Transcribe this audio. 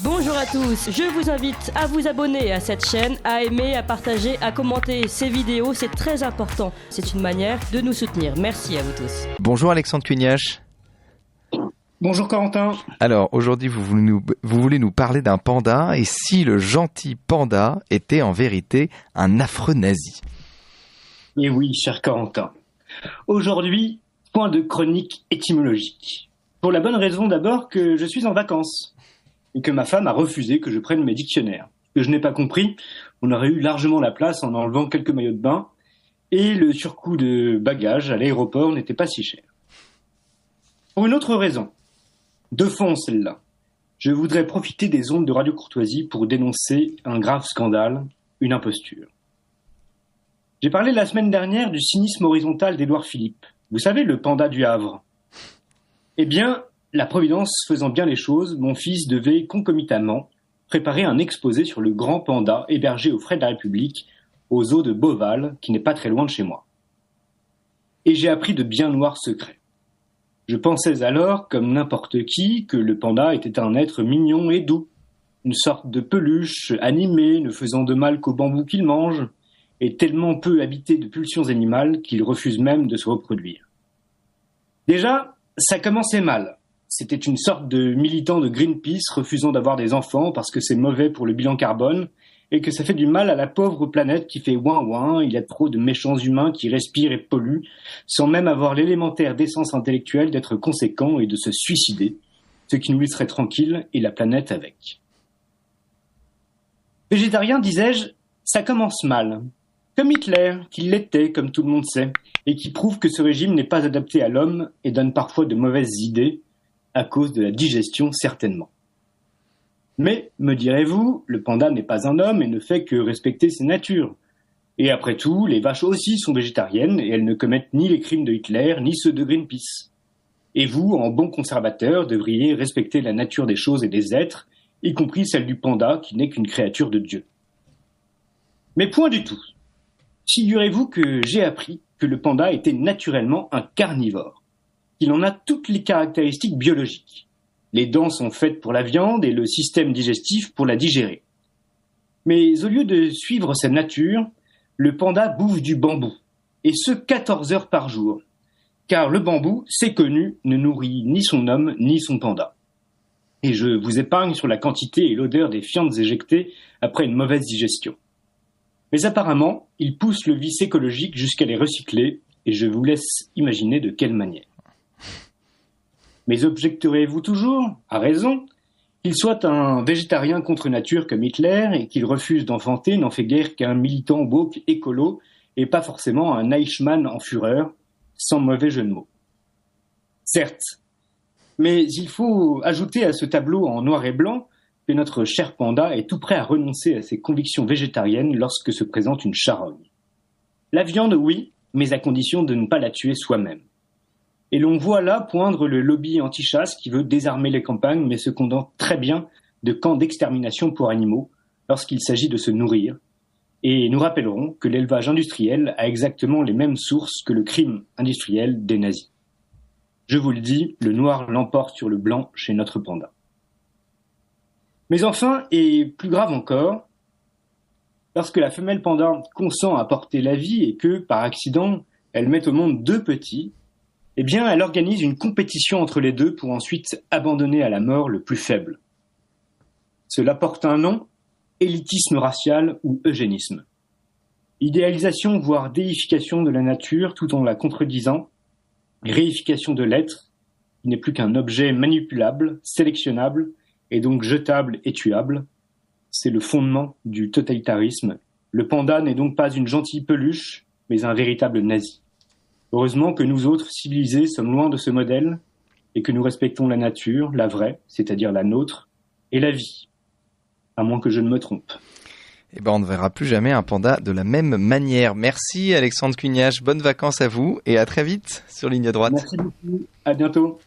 Bonjour à tous, je vous invite à vous abonner à cette chaîne, à aimer, à partager, à commenter ces vidéos, c'est très important. C'est une manière de nous soutenir. Merci à vous tous. Bonjour Alexandre Cugnache. Bonjour Corentin. Alors aujourd'hui vous voulez nous parler d'un panda, et si le gentil panda était en vérité un affreux nazi? Et oui, cher Corentin. Aujourd'hui, point de chronique étymologique. Pour la bonne raison d'abord que je suis en vacances et que ma femme a refusé que je prenne mes dictionnaires. Ce que je n'ai pas compris, on aurait eu largement la place en enlevant quelques maillots de bain et le surcoût de bagages à l'aéroport n'était pas si cher. Pour une autre raison, de fond celle-là, je voudrais profiter des ondes de Radio Courtoisie pour dénoncer un grave scandale, une imposture. J'ai parlé la semaine dernière du cynisme horizontal d'Édouard Philippe. Vous savez, le panda du Havre. Eh bien, la Providence faisant bien les choses, mon fils devait concomitamment préparer un exposé sur le grand panda hébergé aux frais de la République, aux eaux de Beauval, qui n'est pas très loin de chez moi. Et j'ai appris de bien noirs secrets. Je pensais alors, comme n'importe qui, que le panda était un être mignon et doux, une sorte de peluche animée, ne faisant de mal qu'au bambou qu'il mange, et tellement peu habité de pulsions animales qu'il refuse même de se reproduire. Déjà, ça commençait mal. C'était une sorte de militant de Greenpeace refusant d'avoir des enfants parce que c'est mauvais pour le bilan carbone et que ça fait du mal à la pauvre planète qui fait ouin ouin, il y a trop de méchants humains qui respirent et polluent sans même avoir l'élémentaire décence intellectuelle d'être conséquents et de se suicider, ce qui nous laisserait tranquilles et la planète avec. Végétarien, disais-je, ça commence mal. Comme Hitler, qui l'était, comme tout le monde sait, et qui prouve que ce régime n'est pas adapté à l'homme et donne parfois de mauvaises idées, à cause de la digestion certainement. Mais, me direz-vous, le panda n'est pas un homme et ne fait que respecter ses natures. Et après tout, les vaches aussi sont végétariennes et elles ne commettent ni les crimes de Hitler, ni ceux de Greenpeace. Et vous, en bon conservateur, devriez respecter la nature des choses et des êtres, y compris celle du panda qui n'est qu'une créature de Dieu. Mais point du tout. Figurez-vous que j'ai appris que le panda était naturellement un carnivore, qu'il en a toutes les caractéristiques biologiques. Les dents sont faites pour la viande et le système digestif pour la digérer. Mais au lieu de suivre sa nature, le panda bouffe du bambou, et ce 14 heures par jour, car le bambou, c'est connu, ne nourrit ni son homme ni son panda. Et je vous épargne sur la quantité et l'odeur des fientes éjectées après une mauvaise digestion. Mais apparemment, il pousse le vice écologique jusqu'à les recycler, et je vous laisse imaginer de quelle manière. Mais objecterez-vous toujours, à raison, qu'il soit un végétarien contre nature comme Hitler et qu'il refuse d'enfanter n'en fait guère qu'un militant woke écolo et pas forcément un Eichmann en fureur, sans mauvais jeu de mots. Certes, mais il faut ajouter à ce tableau en noir et blanc que notre cher panda est tout prêt à renoncer à ses convictions végétariennes lorsque se présente une charogne. La viande, oui, mais à condition de ne pas la tuer soi-même. Et l'on voit là poindre le lobby anti-chasse qui veut désarmer les campagnes mais se contente très bien de camps d'extermination pour animaux lorsqu'il s'agit de se nourrir. Et nous rappellerons que l'élevage industriel a exactement les mêmes sources que le crime industriel des nazis. Je vous le dis, le noir l'emporte sur le blanc chez notre panda. Mais enfin, et plus grave encore, lorsque la femelle panda consent à porter la vie et que, par accident, elle met au monde 2 petits, eh bien, elle organise une compétition entre les 2 pour ensuite abandonner à la mort le plus faible. Cela porte un nom, élitisme racial ou eugénisme. Idéalisation, voire déification de la nature tout en la contredisant, réification de l'être, qui n'est plus qu'un objet manipulable, sélectionnable, et donc jetable et tuable. C'est le fondement du totalitarisme. Le panda n'est donc pas une gentille peluche, mais un véritable nazi. Heureusement que nous autres, civilisés, sommes loin de ce modèle, et que nous respectons la nature, la vraie, c'est-à-dire la nôtre, et la vie. À moins que je ne me trompe. Eh ben, on ne verra plus jamais un panda de la même manière. Merci Alexandre Cugnache, bonnes vacances à vous, et à très vite sur Ligne Droite. Merci beaucoup, à bientôt.